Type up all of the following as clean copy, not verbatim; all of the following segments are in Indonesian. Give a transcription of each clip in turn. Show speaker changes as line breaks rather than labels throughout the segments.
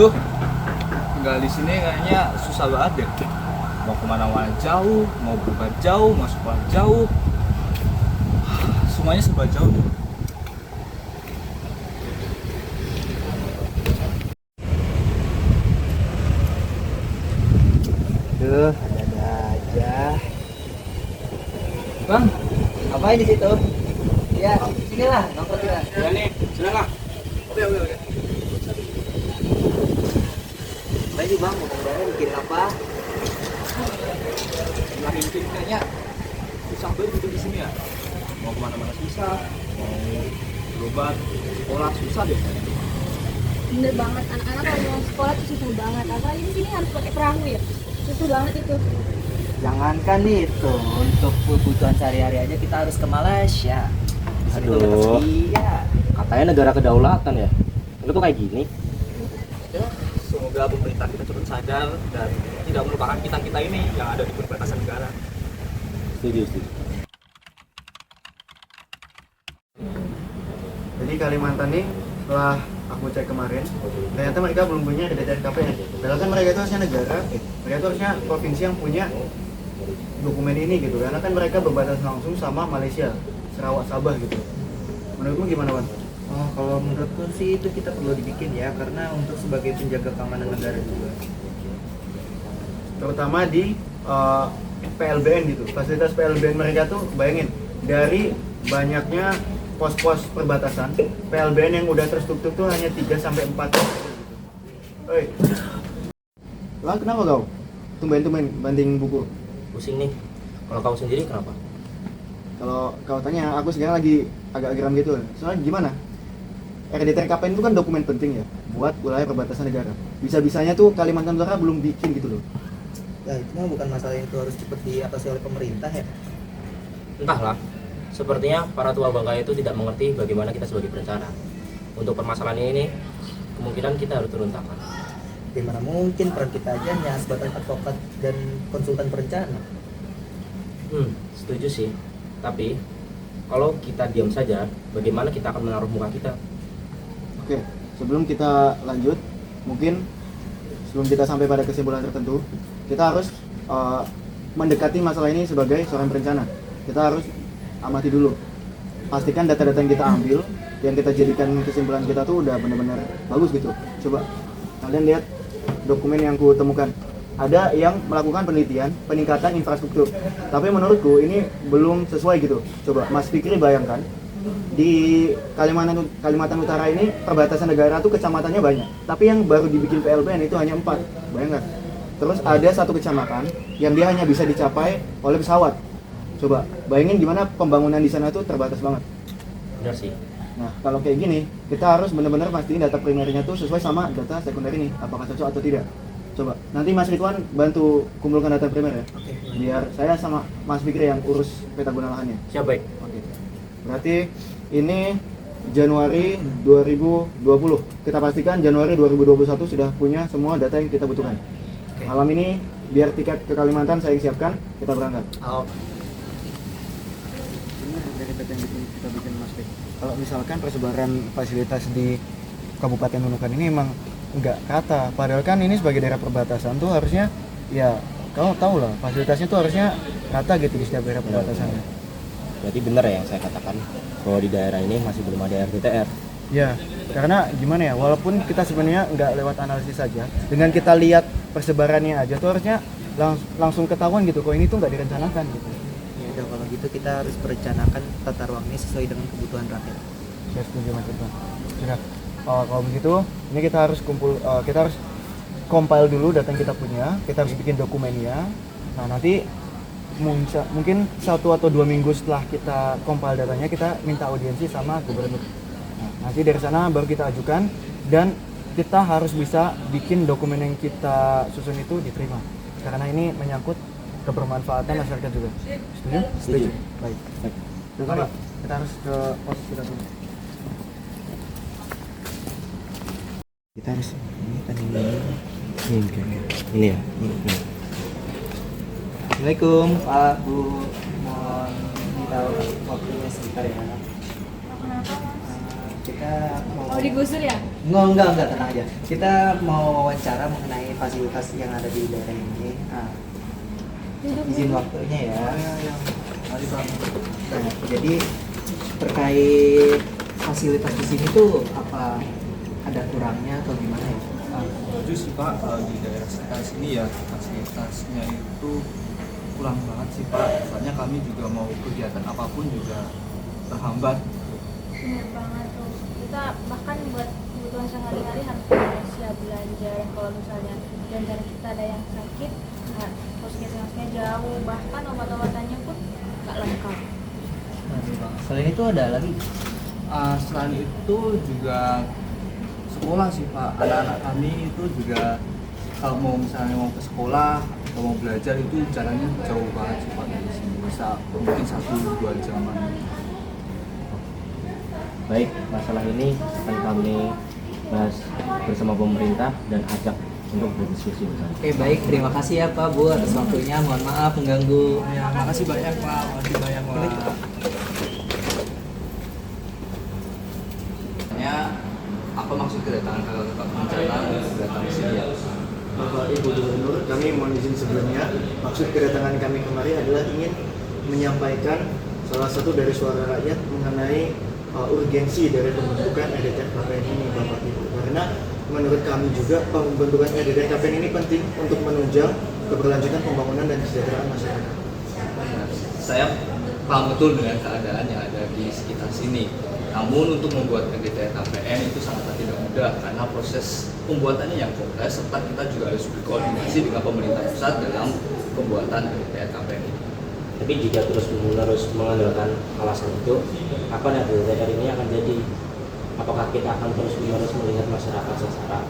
Duh, tinggal di sini kayaknya susah banget deh. Mau kemana-mana jauh, mau berubah jauh, mau sekolah jauh, semuanya serba jauh deh.
Duh, ada aja.
Bang, ngapain di situ? Ya, sinilah nongkrong kita.
Ya nih, silakan. Oke.
Baik sih bang, mau kemana bikin apa?
Nah, ini kayaknya susah banget hidup di sini ya. Mau kemana-mana susah, mau berobat, sekolah susah deh.
Bener banget, anak-anak kalau mau sekolah tuh susah banget. Apalagi di sini harus pakai perahu ya. Susah banget itu.
Jangankan itu, untuk kebutuhan sehari-hari aja kita harus ke Malaysia. Di sini tuh udah
Aduh.
tersedia.
Katanya negara kedaulatan ya. Lu tuh kayak gini.
Ya, semoga pemerintah kita turut sadar dan tidak melupakan kita-kita ini yang ada di perbatasan negara.
Setuju.
Jadi Kalimantan nih setelah aku cek kemarin, ternyata mereka belum punya DTRKP nya. Padahal kan mereka itu harusnya negara, mereka itu harusnya provinsi yang punya dokumen ini gitu. Karena kan mereka berbatasan langsung sama Malaysia, Sarawak, Sabah gitu. Menurutmu gimana, Wan?
Oh, kalau menurutku sih itu kita perlu dibikin ya, karena untuk sebagai penjaga keamanan negara juga.
Terutama di PLBN gitu. Fasilitas PLBN mereka tuh bayangin dari banyaknya pos-pos perbatasan, PLBN yang udah terstruktur tuh hanya 3 sampai 4. Oi. Lah kenapa kau? Tumben-tumben banding buku.
Pusing nih. Kalau kau sendiri kenapa?
Kalau kau tanya, aku sekarang lagi agak geram gitu. Soalnya gimana? RDTRKPN itu kan dokumen penting ya buat wilayah perbatasan negara. Bisa-bisanya tuh Kalimantan Utara belum bikin gitu loh.
Ya itu mah bukan masalah yang itu harus cepat diatasi oleh pemerintah ya.
Entahlah. Sepertinya para tua bangka itu tidak mengerti bagaimana kita sebagai perencana. Untuk permasalahan ini, kemungkinan kita harus turun tangan.
Gimana mungkin peran kita aja hanya sebatas advokat dan konsultan perencana.
Setuju sih. Tapi kalau kita diam saja, bagaimana kita akan menaruh muka kita?
Oke, sebelum kita lanjut, mungkin sebelum kita sampai pada kesimpulan tertentu, kita harus mendekati masalah ini sebagai seorang perencana. Kita harus amati dulu, pastikan data-data yang kita ambil, yang kita jadikan kesimpulan kita tuh udah benar-benar bagus gitu. Coba kalian lihat dokumen yang ku temukan. Ada yang melakukan penelitian peningkatan infrastruktur, tapi menurutku ini belum sesuai gitu. Coba Mas Fikri bayangkan, di Kalimantan Utara ini perbatasan negara tuh kecamatannya banyak, tapi yang baru dibikin PLBN itu hanya 4. Bayangkan. Terus ada satu kecamatan yang dia hanya bisa dicapai oleh pesawat. Coba bayangin gimana pembangunan di sana tuh terbatas banget.
Benar sih.
Nah, kalau kayak gini, kita harus benar-benar pastiin data primernya tuh sesuai sama data sekunder ini, apakah cocok atau tidak. Coba, nanti Mas Ridwan bantu kumpulkan data primer ya.
Oke.
Biar saya sama Mas Fikri yang urus peta guna lahannya.
Siap, baik.
Oke. Berarti ini Januari 2020. Kita pastikan Januari 2021 sudah punya semua data yang kita butuhkan.
Oke.
Malam ini biar tiket ke Kalimantan saya siapkan, kita berangkat.
Oh,
Ini dari peta yang kita bikin Mas Fik. Kalau misalkan persebaran fasilitas di Kabupaten Nunukan ini emang nggak rata, padahal kan ini sebagai daerah perbatasan tuh harusnya ya kamu tahu lah fasilitasnya tuh harusnya rata gitu di setiap daerah perbatasannya.
Berarti benar ya yang saya katakan bahwa di daerah ini masih belum ada RDTR.
Ya, karena gimana ya, walaupun kita sebenarnya nggak lewat analisis saja, dengan kita lihat persebarannya aja tuh harusnya langsung ketahuan gitu, kok ini tuh nggak direncanakan gitu.
ya udah kalau gitu kita harus merencanakan tata ruang ini sesuai dengan kebutuhan rakyat.
Saya setuju Mas Irfan. Sudah. Kalau begitu, ini kita harus kita harus compile dulu data yang kita punya, kita harus bikin dokumennya. Nah nanti mungkin 1 atau 2 minggu setelah kita compile datanya, kita minta audiensi sama gubernur. Nah, nanti dari sana baru kita ajukan dan kita harus bisa bikin dokumen yang kita susun itu diterima. Karena ini menyangkut kebermanfaatan masyarakat juga. Setuju?
Setuju.
Baik. Terus kita harus ke pos kita dulu.
Kita harus ini tadi
Ini ya.
Assalamualaikum Pak Bu, mohon minta waktunya sebentar ya.
Kenapa mas?
kita
Mau digusur ya?
Enggak, tenang aja. Kita mau wawancara mengenai fasilitas yang ada di daerah ini. Nah,
Duduk
izin
dulu.
waktunya ya.
Mari Pak.
Nah, jadi terkait fasilitas di sini tuh apa ada kurangnya atau gimana ya?
Setuju sih Pak, di daerah sekitar sini ya fasilitasnya itu kurang banget sih Pak. Soalnya kami juga mau kegiatan apapun juga terhambat.
Bener banget tuh. Kita bahkan buat kebutuhan sehari-hari harus Indonesia belanja. Yang kalau misalnya di antara kita ada yang sakit, nah, puskesmasnya jauh, bahkan obat-obatannya pun nggak lengkap.
Selain itu ada lagi.
Selain itu juga sekolah sih Pak. Anak-anak kami itu juga kalau mau misalnya mau ke sekolah atau mau belajar itu jalannya jauh banget sih Pak dari sini. Bisa mungkin 1-2 jaman.
Baik, masalah ini akan kami bahas bersama pemerintah dan ajak untuk berdiskusi bersama.
Oke baik, terima kasih ya Pak Bu atas waktunya. Mohon maaf mengganggu.
Ya, makasih banyak Pak. Makasih banyak Pak. Apa maksud kedatangan kakak bencana datang ke sini ya?
Bapak Ibu Gubernur, kami mohon izin sebelumnya. Maksud kedatangan kami kemari adalah ingin menyampaikan salah satu dari suara rakyat mengenai urgensi dari pembentukan RDTR KPN ini, Bapak Ibu. Karena menurut kami juga pembentukan RDTR KPN ini penting untuk menunjang keberlanjutan pembangunan dan kesejahteraan masyarakat.
Saya paham betul dengan keadaan yang ada di sekitar sini. Namun untuk membuat RDTR KPN itu sangat tidak mudah karena proses pembuatannya yang kompleks serta kita juga harus berkoordinasi dengan pemerintah pusat dalam pembuatan RDTR KPN ini.
Tapi jika terus-menerus mengandalkan alasan itu, kapan RDTR ini akan jadi? Apakah kita akan terus-menerus melihat masyarakat sengsara?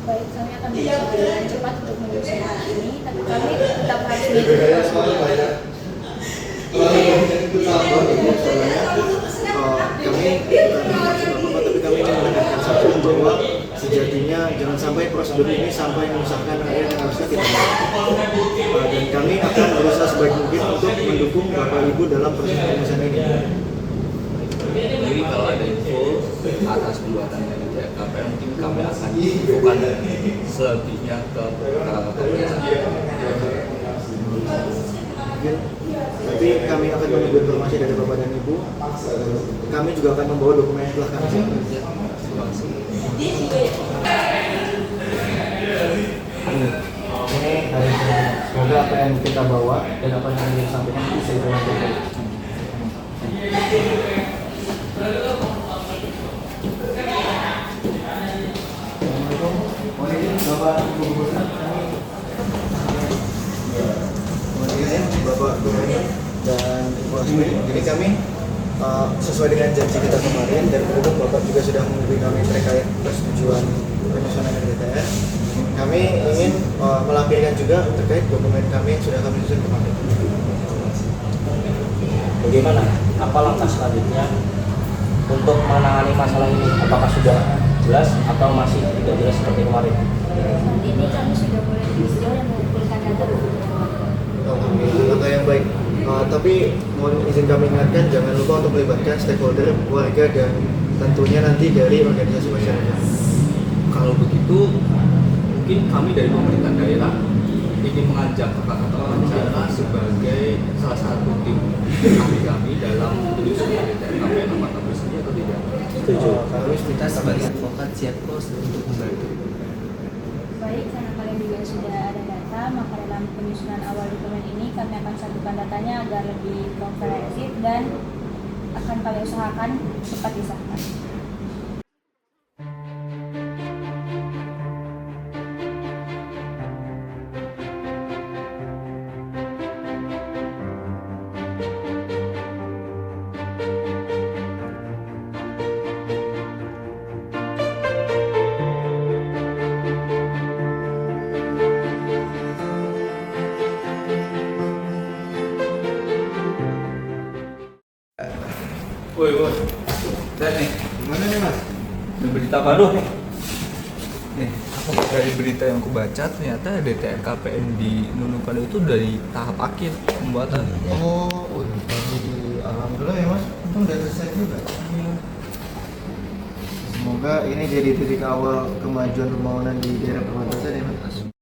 Baik, kami akan berusaha dengan cepat untuk menyelesaikan hal ini, tapi kami tetap harus mengikuti
Kami bukan maksud apa-apa, tapi kami ingin menekankan satu bahwa sejatinya jangan sampai prosedur ini sampai menyusahkan rakyat yang harusnya kita bantu. Dan kami akan berusaha sebaik mungkin untuk mendukung Bapak Ibu dalam proses pengurusan ini.
Jadi kalau ada info atas pembuatan RDTR KPN mungkin kami akan infokan selebihnya ke pemerintah.
Mungkin nanti kami akan menunggu informasi dari Bapak dan Ibu. Kami juga akan membawa dokumen yang telah kami siapkan.
Terima kasih.
Ini hari ini. Semoga apa yang kita bawa dan apa yang kita sampaikan bisa dilakukan. Assalamualaikum. Mohon izin Bapak Gubernur. Mohon izin Bapak Gubernur dan Ibu Asmi. Jadi kami sesuai dengan janji kita kemarin dan berhubung Bapak juga sudah menghubungi kami terkait persetujuan penyusunan RDTR. Kami ingin melampirkan juga terkait dokumen kami yang sudah kami susun kemarin.
Bagaimana? Apa langkah selanjutnya untuk menangani masalah ini? Apakah sudah jelas atau masih tidak jelas seperti kemarin?
Saat ini kami sudah mulai ditinjau dan mengumpulkan data beberapa warga.
Alhamdulillah, langkah yang baik. Tapi mohon izin kami ingatkan jangan lupa untuk melibatkan stakeholder, warga dan tentunya nanti dari organisasi masyarakat.
Kalau begitu mungkin kami dari pemerintah daerah ingin mengajak kakak-kakak bencana sebagai salah satu tim ahli kami dalam menyusun RDTR KPN. Apakah bersedia atau tidak?
Setuju.
Kami kita sebagai advokat siap kos untuk membantu.
Baik, karena kalian juga sudah ada data, maka dalam penyusunan awal dokumen ini kami akan satukan datanya agar lebih komprehensif dan akan kami usahakan cepat disahkan.
Woi, dan nih,
Gimana nih Mas?
ada berita baru nih. Nih, dari berita yang aku baca ternyata RDTR KPN di Nunukan itu dari tahap akhir pembuatan.
Oh, jadi alhamdulillah ya Mas. Untung udah selesai juga. Semoga ini jadi titik awal kemajuan pembangunan di daerah perbatasan ya Mas.